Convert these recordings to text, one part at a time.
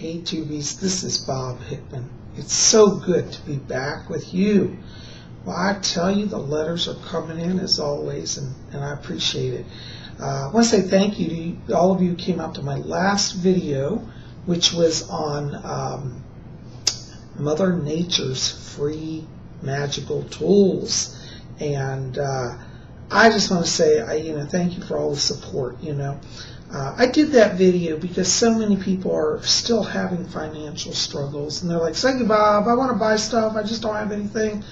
Hey Tubies, this is Bob Hickman. It's so good to be back with you. Well, I tell you, the letters are coming in as always, and I appreciate it. I want to say thank you to all of you who came out to my last video, which was on Mother Nature's free magical tools. And I just want to say, thank you for all the support. I did that video because so many people are still having financial struggles, and they're like, "Thank you, Bob. I want to buy stuff. I just don't have anything."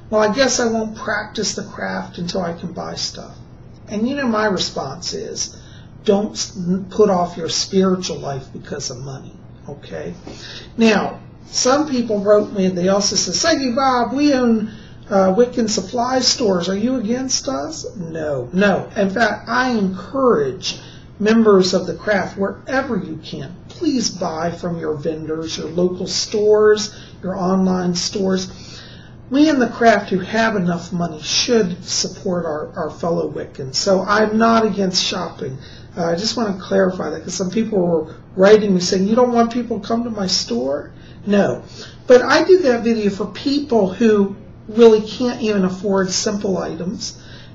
Well, I guess I won't practice the craft until I can buy stuff. And my response is, don't put off your spiritual life because of money. Okay? Now, some people wrote me, and they also said, "Thank you, Bob. We own Wiccan supply stores. Are you against us?" No. In fact, I encourage members of the craft, wherever you can, please buy from your vendors, your local stores, your online stores. We in the craft who have enough money should support our fellow Wiccans. So I'm not against shopping. I just want to clarify that, because some people were writing me saying, "You don't want people to come to my store?" No. But I did that video for people who really can't even afford simple items.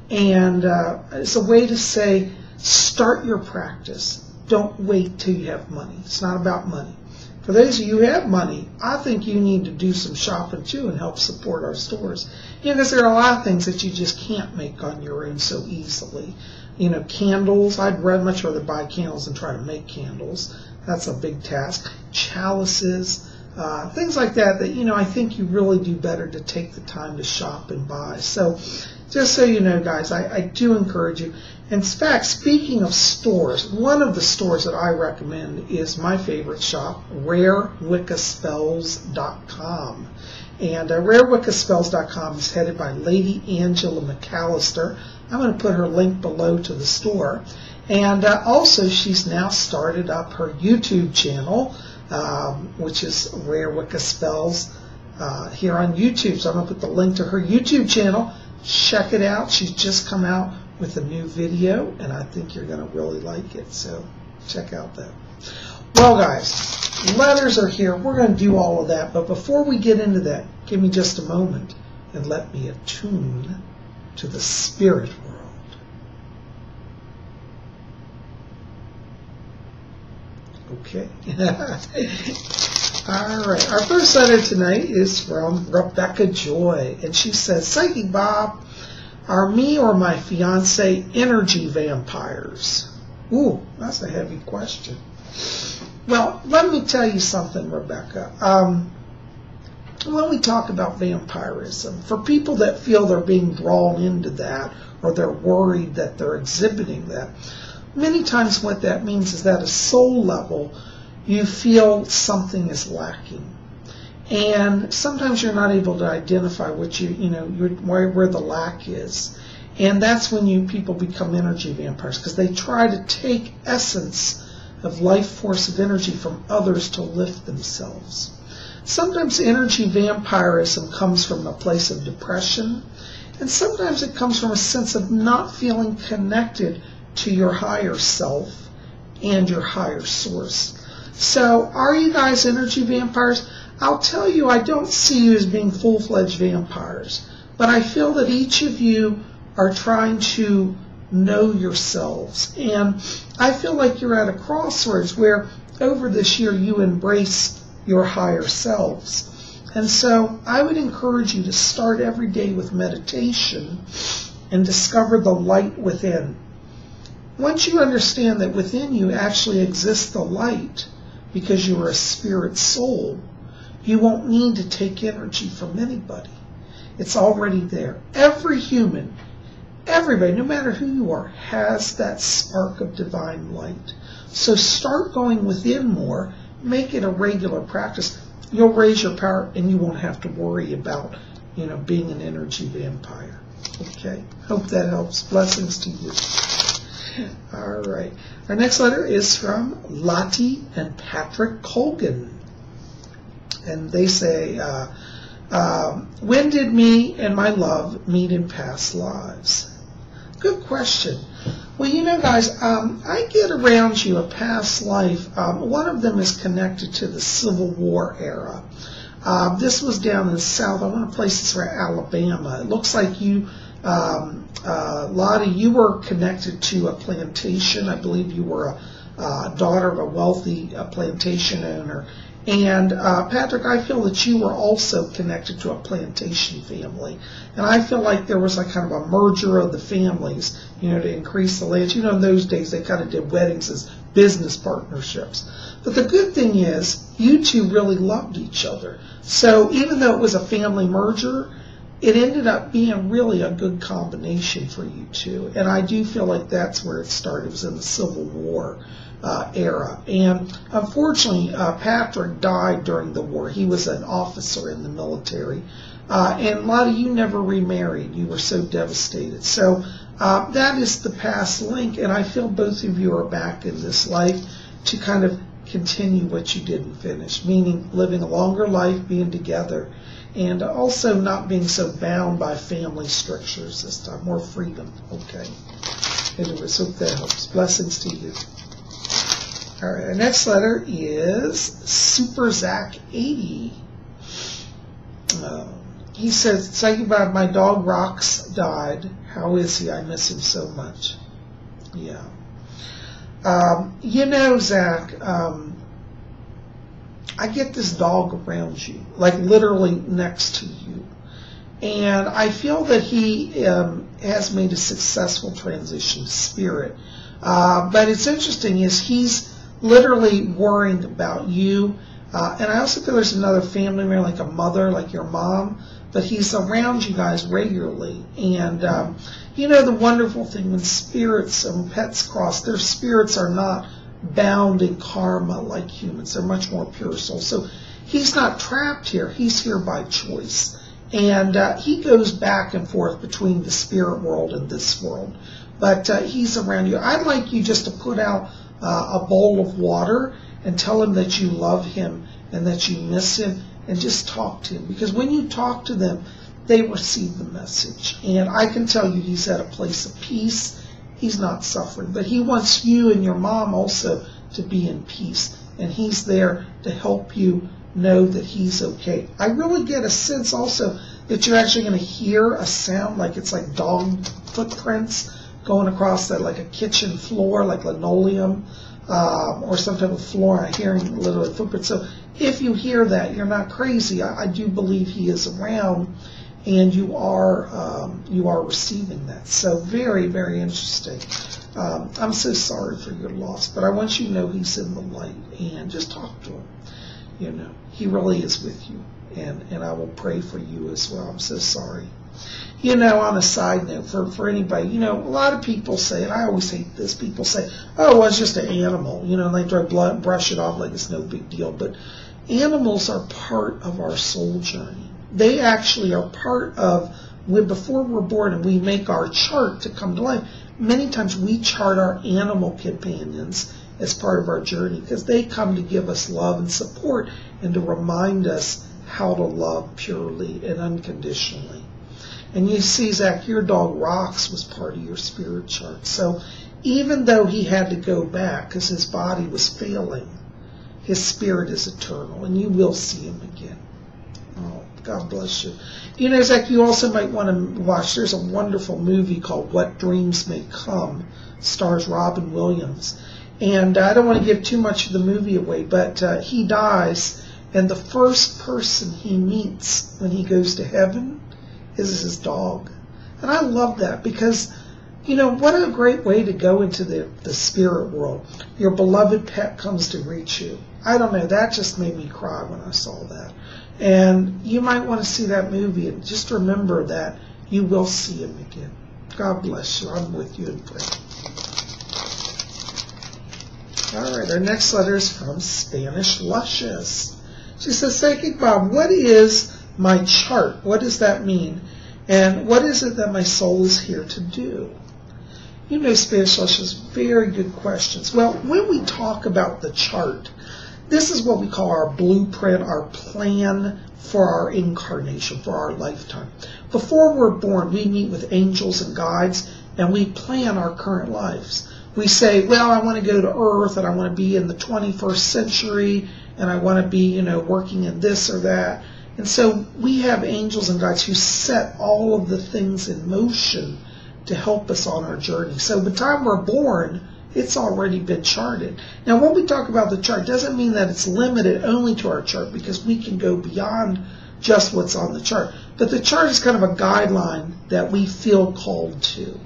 And it's a way to say, start your practice. Don't wait till you have money. It's not about money. For those of you who have money, I think you need to do some shopping too and help support our stores. Because there are a lot of things that you just can't make on your own so easily. Candles. I'd much rather buy candles than try to make candles. That's a big task. Chalices. Things like that I think you really do better to take the time to shop and buy. So just so you know, guys, I do encourage you. In fact, speaking of stores, one of the stores that I recommend is my favorite shop, RareWiccaSpells.com. And RareWiccaSpells.com is headed by Lady Angela McAllister. I'm going to put her link below to the store. And also, she's now started up her YouTube channel, which is Rare Wicca Spells here on YouTube. So I'm going to put the link to her YouTube channel. Check it out. She's just come out with a new video, and I think you're going to really like it. So check out that. Well, guys, letters are here. We're going to do all of that. But before we get into that, give me just a moment and let me attune to the spirit world. Okay. All right. Our first letter tonight is from Rebecca Joy, and she says, "Psychic Bob, are me or my fiance energy vampires?" Ooh, that's a heavy question. Well, let me tell you something, Rebecca. When we talk about vampirism, for people that feel they're being drawn into that, or they're worried that they're exhibiting that, many times what that means is that at a soul level, you feel something is lacking. And sometimes you're not able to identify what where the lack is. And that's when people become energy vampires, because they try to take essence of life force of energy from others to lift themselves. Sometimes energy vampirism comes from a place of depression, and sometimes it comes from a sense of not feeling connected to your higher self and your higher source. So, are you guys energy vampires? I'll tell you, I don't see you as being full-fledged vampires, but I feel that each of you are trying to know yourselves. And I feel like you're at a crossroads where over this year you embrace your higher selves. And so I would encourage you to start every day with meditation and discover the light within. Once you understand that within you actually exists the light, because you are a spirit soul, you won't need to take energy from anybody. It's already there. Every human, everybody, no matter who you are, has that spark of divine light. So start going within more. Make it a regular practice. You'll raise your power, and you won't have to worry about, being an energy vampire. Okay? Hope that helps. Blessings to you. All right. Our next letter is from Lottie and Patrick Colgan. And they say, when did me and my love meet in past lives? Good question. Well, you know, guys, I get around you a past life. One of them is connected to the Civil War era. This was down in the South. I want to place this around Alabama. It looks like you, Lottie, you were connected to a plantation. I believe you were a daughter of a wealthy plantation owner. And Patrick, I feel that you were also connected to a plantation family. And I feel like there was like kind of a merger of the families, you know, to increase the land. You know, in those days they kind of did weddings as business partnerships. But the good thing is you two really loved each other. So even though it was a family merger, it ended up being really a good combination for you two. And I do feel like that's where it started. It was in the Civil War era. And unfortunately, Patrick died during the war. He was an officer in the military. And Lottie, you never remarried. You were so devastated. So that is the past link. And I feel both of you are back in this life to kind of continue what you didn't finish, meaning living a longer life, being together, and also not being so bound by family strictures this time. More freedom. Okay. Anyways, hope that helps. Blessings to you. All right, our next letter is Super Zach 80. He says, "Say goodbye, my dog Rox died. How is he? I miss him so much." Yeah. You know, Zach, I get this dog around you, like literally next to you. And I feel that he has made a successful transition to spirit. But it's interesting is he's literally worrying about you. And I also feel there's another family member, like a mother, like your mom, but he's around you guys regularly. And, you know, the wonderful thing when spirits and pets cross, their spirits are not bound in karma like humans. They're much more pure souls. So he's not trapped here. He's here by choice. And he goes back and forth between the spirit world and this world. But he's around you. I'd like you just to put out a bowl of water and tell him that you love him and that you miss him, and just talk to him. Because when you talk to them, they receive the message. And I can tell you he's at a place of peace. He's not suffering. But he wants you and your mom also to be in peace. And he's there to help you know that he's okay. I really get a sense also that you're actually going to hear a sound like it's like dog footprints going across that, like a kitchen floor, like linoleum, or some type of floor. I'm hearing literally footprints. So if you hear that, you're not crazy. I do believe he is around, and you are receiving that. So very, very interesting. I'm so sorry for your loss, but I want you to know he's in the light, and just talk to him. You know, he really is with you, and I will pray for you as well. I'm so sorry. You know, on a side note, for anybody, you know, a lot of people say, and I always hate this, people say, oh, well, it's just an animal, you know, and they try to brush it off like it's no big deal. But animals are part of our soul journey. They actually are part of, before we're born and we make our chart to come to life, many times we chart our animal companions as part of our journey because they come to give us love and support and to remind us how to love purely and unconditionally. And you see, Zach, your dog Rox was part of your spirit chart. So even though he had to go back because his body was failing, his spirit is eternal, and you will see him again. Oh, God bless you. You know, Zach, you also might want to watch, there's a wonderful movie called What Dreams May Come, stars Robin Williams. And I don't want to give too much of the movie away, but he dies, and the first person he meets when he goes to heaven is his dog. And I love that because, you know, what a great way to go into the spirit world. Your beloved pet comes to greet you. I don't know, that just made me cry when I saw that. And you might want to see that movie and just remember that you will see him again. God bless you. I'm with you in prayer. All right, our next letter is from Spanish Luscious. She says, Psychic Bob, what is my chart? What does that mean? And what is it that my soul is here to do? You know, Spanish Luscious, very good questions. Well, when we talk about the chart, this is what we call our blueprint, our plan for our incarnation, for our lifetime. Before we're born, we meet with angels and guides, and we plan our current lives. We say, well, I want to go to Earth, and I want to be in the 21st century, and I want to be, working in this or that. And so we have angels and guides who set all of the things in motion to help us on our journey. So by the time we're born, it's already been charted. Now, when we talk about the chart, doesn't mean that it's limited only to our chart, because we can go beyond just what's on the chart. But the chart is kind of a guideline that we feel called to.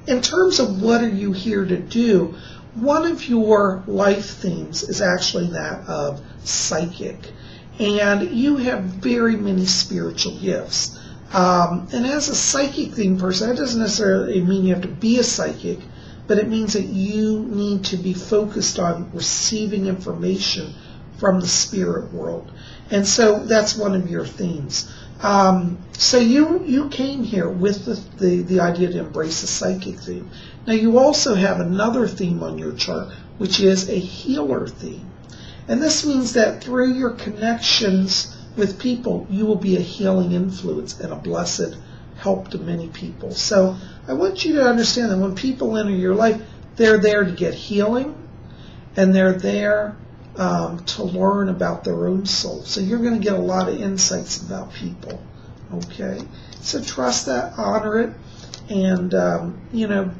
In terms of what are you here to do, one of your life themes is actually that of psychic. And you have very many spiritual gifts. And as a psychic theme person, that doesn't necessarily mean you have to be a psychic, but it means that you need to be focused on receiving information from the spirit world. And so that's one of your themes. So you came here with the idea to embrace the psychic theme. Now you also have another theme on your chart, which is a healer theme. And this means that through your connections with people, you will be a healing influence and a blessed help to many people. So I want you to understand that when people enter your life, they're there to get healing, and they're there to learn about their own soul. So you're going to get a lot of insights about people. Okay? So trust that, honor it, and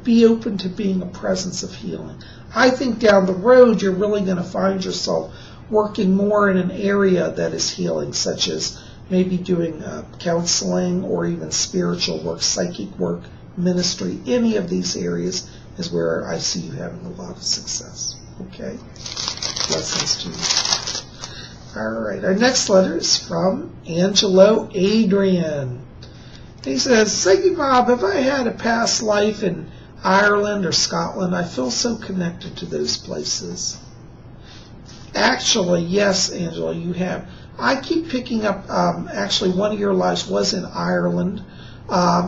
be open to being a presence of healing. I think down the road you're really going to find yourself working more in an area that is healing, such as maybe doing counseling or even spiritual work, psychic work, ministry. Any of these areas is where I see you having a lot of success. Okay? Blessings to you. All right, our next letter is from Angelo Adrian. He says, Psychic Bob, if I had a past life in Ireland or Scotland, I feel so connected to those places. Actually, yes, Angela, you have. I keep picking up, actually, one of your lives was in Ireland.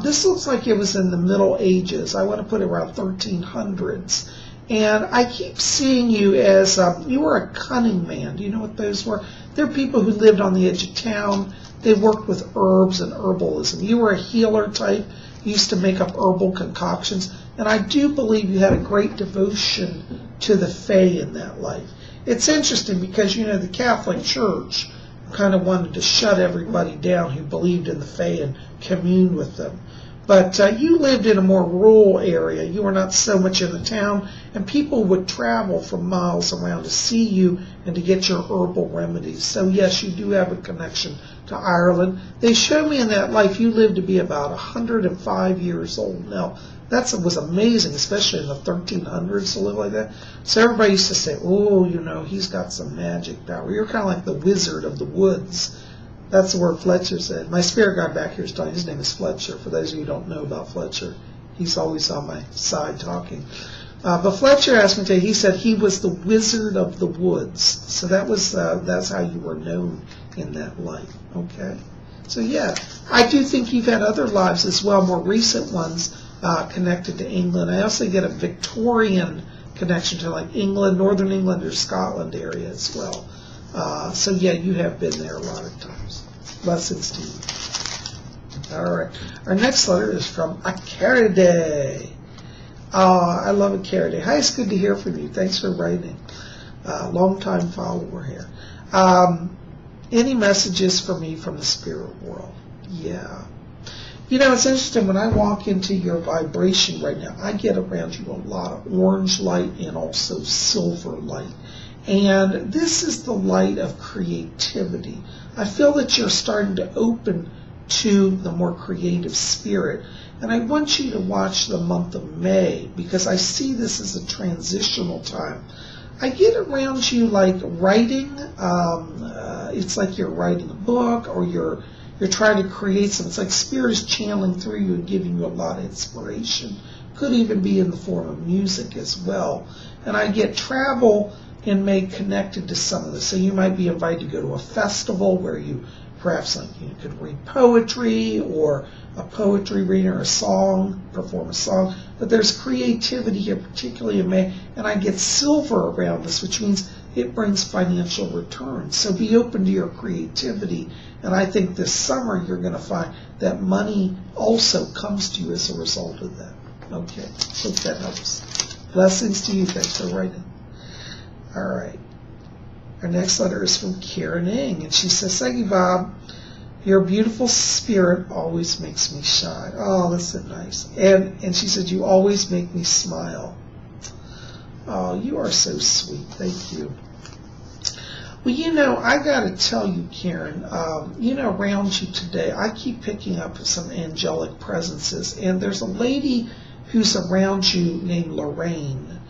This looks like it was in the Middle Ages. I want to put it around 1300s. And I keep seeing you as, you were a cunning man. Do you know what those were? They're people who lived on the edge of town. They worked with herbs and herbalism. You were a healer type. You used to make up herbal concoctions. And I do believe you had a great devotion to the Fae in that life. It's interesting because, the Catholic Church kind of wanted to shut everybody down who believed in the Fae and commune with them. But you lived in a more rural area. You were not so much in the town, and people would travel from miles around to see you and to get your herbal remedies. So yes, you do have a connection to Ireland. They show me in that life you lived to be about 105 years old. Now, that was amazing, especially in the 1300s to live like that. So everybody used to say, oh, he's got some magic power. You're kind of like the wizard of the woods. That's the word Fletcher said. My spirit guide back here is telling, his name is Fletcher. For those of you who don't know about Fletcher, he's always on my side talking. But Fletcher asked me today, he said he was the wizard of the woods. So that's how you were known in that life. Okay? So yeah, I do think you've had other lives as well, more recent ones, connected to England. I also get a Victorian connection to like England, Northern England, or Scotland area as well. So yeah, you have been there a lot of times. Blessings to you. All right. Our next letter is from Akaride. I love Akaride. Hi, it's good to hear from you. Thanks for writing. Long-time follower here. Any messages for me from the spirit world? Yeah. It's interesting. When I walk into your vibration right now, I get around you a lot of orange light and also silver light. And this is the light of creativity. I feel that you're starting to open to the more creative spirit. And I want you to watch the month of May, because I see this as a transitional time. I get around you like writing. It's like you're writing a book, or you're trying to create something. It's like spirit is channeling through you and giving you a lot of inspiration. Could even be in the form of music as well. And I get travel and made connected to some of this. So you might be invited to go to a festival where you perhaps you could read poetry, or a poetry reader, a song, perform a song. But there's creativity here, particularly in May. And I get silver around this, which means it brings financial returns. So be open to your creativity. And I think this summer you're going to find that money also comes to you as a result of that. Okay, hope that helps. Blessings to you. Thanks for writing. All right. Our next letter is from Karen Ng, and she says, Psychic Bob, your beautiful spirit always makes me shine. Oh, that's so nice. And she said, you always make me smile. Oh, you are so sweet. Thank you. Well, you know, I got to tell you, Karen, you know, around you today, I keep picking up some angelic presences. And there's a lady who's around you named Lorraine.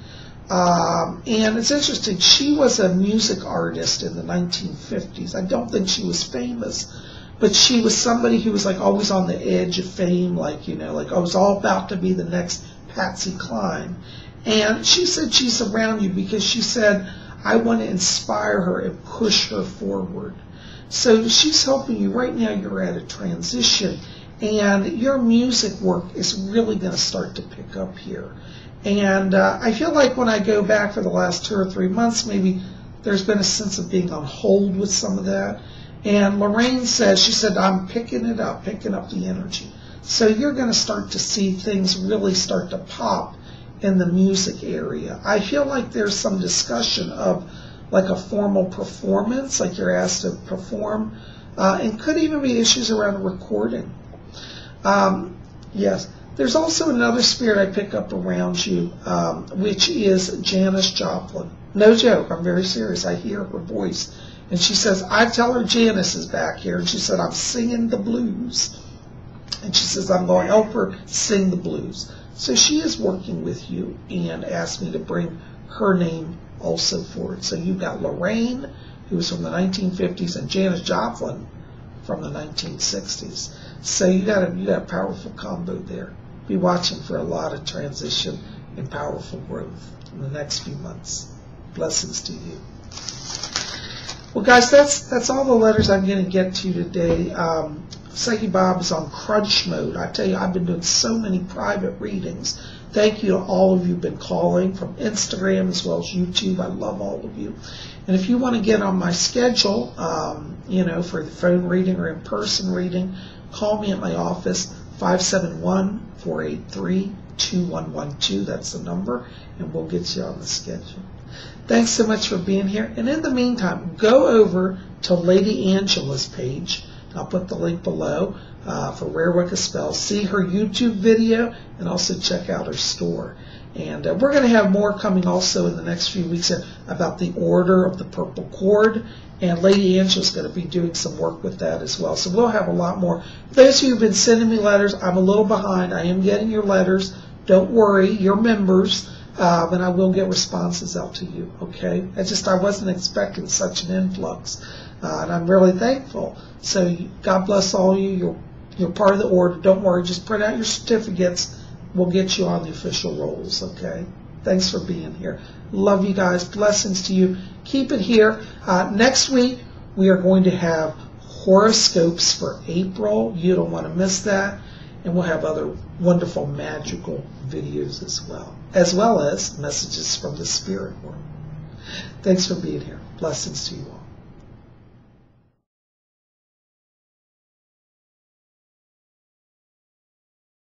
And it's interesting. She was a music artist in the 1950s. I don't think she was famous, but she was somebody who was like always on the edge of fame, like, you know, like I was all about to be the next Patsy Cline. And she said she's around you because she said, I want to inspire her and push her forward. So she's helping you. Right now you're at a transition, and your music work is really going to start to pick up here. And I feel like when I go back for the last 2 or 3 months, maybe there's been a sense of being on hold with some of that. And Lorraine says, she said, I'm picking it up, picking up the energy. So you're going to start to see things really start to pop in the music area. I feel like there's some discussion of like a formal performance, like you're asked to perform, and could even be issues around recording. Yes. There's also another spirit I pick up around you, which is Janis Joplin. No joke, I'm very serious. I hear her voice. And she says, I tell her Janis is back here. And she said, I'm singing the blues. And she says, I'm going to help her sing the blues. So she is working with you and asked me to bring her name also forward. So you've got Lorraine, who was from the 1950s, and Janis Joplin from the 1960s. So you got a powerful combo there. Be watching for a lot of transition and powerful growth in the next few months. Blessings to you. Well, guys, that's all the letters I'm going to get to today. Psychic Bob is on crunch mode. I tell you, I've been doing so many private readings. Thank you to all of you who've been calling from Instagram as well as YouTube. I love all of you. And if you want to get on my schedule, you know, for the phone reading or in-person reading, call me at my office, 571-483-2112. That's the number, and we'll get you on the schedule. Thanks so much for being here. And in the meantime, go over to Lady Angela's page. I'll put the link below for Rare Wicca Spells. See her YouTube video and also check out her store. And we're going to have more coming also in the next few weeks about the Order of the Purple Cord. And Lady Angela's going to be doing some work with that as well. So we'll have a lot more. For those of you who've been sending me letters, I'm a little behind. I am getting your letters. Don't worry, you're members. And I will get responses out to you, okay? I wasn't expecting such an influx. And I'm really thankful. So God bless all of you. You're part of the order. Don't worry. Just print out your certificates. We'll get you on the official rolls, okay? Thanks for being here. Love you guys. Blessings to you. Keep it here. Next week, we are going to have horoscopes for April. You don't want to miss that. And we'll have other wonderful magical videos as well as messages from the spirit world. Thanks for being here. Blessings to you all.